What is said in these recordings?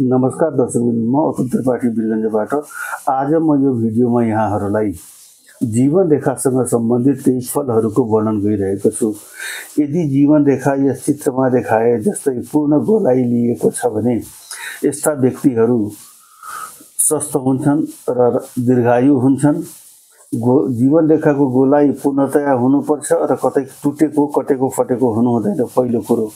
नमस्कार दर्शकवृन्द, म अतुल त्रिपाठी वीरगञ्जबाट। आज म यो भिडियोमा यहाँहरूलाई जीवन रेखासँग सम्बन्धित केही फलहरूको वर्णन गरिरहेको छु। यदि जीवन रेखा यस चित्रमा देखाए जस्तै पूर्ण गोलाइ लिएको छ भने यस्ता व्यक्तिहरू स्वस्थ हुन्छन् र दीर्घायु हुन्छन्। जीवन रेखाको गोलाइ पूर्णतया हुनुपर्छ र कतै टुटेको कटेको फटेको हुनु हुँदैन, पहिलो कुरो।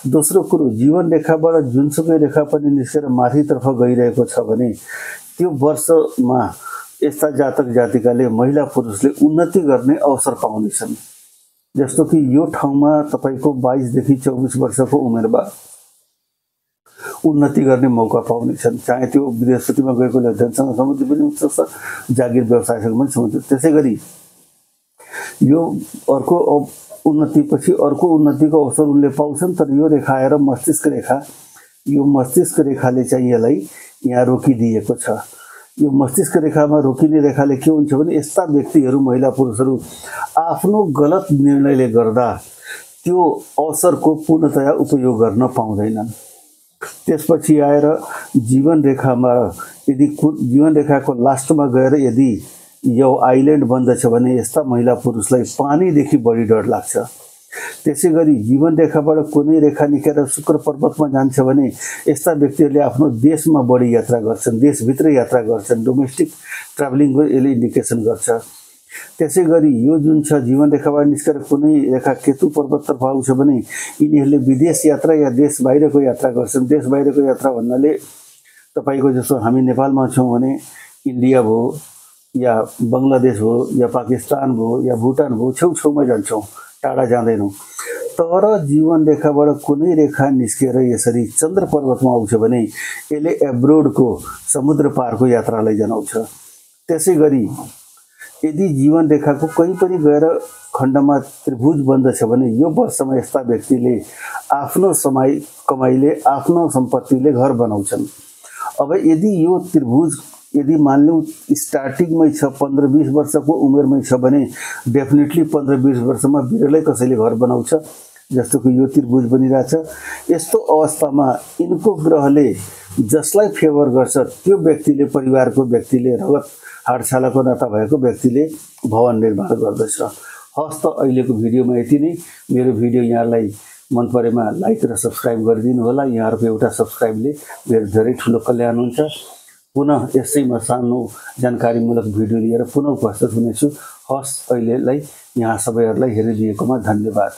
दोस्रो कुरो, जीवन रेखाबाट जुनसुकै रेखा पनि निस्केर माथितर्फ गइरहेको छ भने त्यो वर्षमा यस्ता जातक जातिकाले महिला पुरुषले उन्नति गर्ने अवसर पाउनेछन्। जस्तो कि यो ठाउँमा तपाईको 22 देखि 24 वर्षको उमेरमा उन्नति गर्ने मौका पाउनेछन्। चाहे त्यो बृहस्पतिमा गएकोले अध्ययनसँग सम्बन्धित पनि हुनसक्छ, जागिर व्यवसायसँग पनि सम्बन्धित। त्यसैगरी यो अर्को उन्नतिपछि अर्को उन्नतिको अवसर उनले पाउँछन्। तर यो रेखा आएर मस्तिष्क रेखा, यो मस्तिष्क रेखाले चाहिँ यसलाई यहाँ रोकिदिएको छ। यो मस्तिष्क रेखामा रोकिने रेखाले के हुन्छ भने यस्ता व्यक्तिहरू, महिला पुरुषहरू आफ्नो गलत निर्णयले गर्दा त्यो अवसरको पूर्णतया उपयोग गर्न पाउँदैनन्। त्यसपछि आएर जीवन रेखामा यदि जीवन रेखाको लास्टमा गएर यदि यो आइल्यान्ड बन्दछ भने यस्ता महिला पुरुषलाई पानीदेखि बढी डर लाग्छ। त्यसैगरी जीवन रेखाबाट कुनै रेखा निकेर शुक्र पर्वतमा जान्छ भने यस्ता व्यक्तिहरूले आफ्नो देशमा बढी यात्रा गर्छन्, देशभित्र यात्रा गर्छन्, डोमेस्टिक ट्राभलिङको यसले इन्डिकेसन गर्छ। त्यसैगरी यो जुन छ जीवन रेखाबाट निस्केर कुनै रेखा केतु पर्वततर्फ आउँछ भने यिनीहरूले विदेश यात्रा या देश बाहिरको यात्रा गर्छन्। देश बाहिरको यात्रा भन्नाले तपाईको जस्तो हामी नेपालमा छौँ भने इन्डिया भयो या बङ्गलादेश हो या पाकिस्तान भयो या भुटान भयो, छेउछेउमा जान्छौँ, टाढा जाँदैनौँ। तर जीवन रेखाबाट कुनै रेखा निस्केर यसरी चन्द्र पर्वतमा आउँछ भने यसले एब्रोडको समुद्र पारको यात्रालाई जनाउँछ। त्यसैगरी यदि जीवन रेखाको कहीँ पनि गएर खण्डमा त्रिभुज बन्दछ भने यो वर्षमा यस्ता व्यक्तिले आफ्नो कमाइले, आफ्नो सम्पत्तिले घर बनाउँछन्। अब यदि यो त्रिभुज यदि मान्यौँ स्टार्टिङमै छ, 15-20 वर्षको उमेरमै छ भने डेफिनेटली 15-20 वर्षमा बिरलै कसैले घर बनाउँछ। जस्तो कि यो त्रिभुज बनिरहेछ। यस्तो अवस्थामा यिनको ग्रहले जसलाई फेभर गर्छ त्यो व्यक्तिले, परिवारको व्यक्तिले, रगत हाडछालाको नाता भएको व्यक्तिले भवन निर्माण गर्दछ। हस् त अहिलेको भिडियोमा यति नै। मेरो भिडियो यहाँलाई मन परेमा लाइक र सब्सक्राइब गरिदिनु होला। यहाँहरूको एउटा सब्सक्राइबले मेरो धेरै ठुलो कल्याण हुन्छ। पुनः यसैमा सानो जानकारीमूलक भिडियो लिएर पुनः उपस्थित हुनेछु। हस्, अहिलेलाई यहाँ सबैहरूलाई हेरिदिएकोमा धन्यवाद।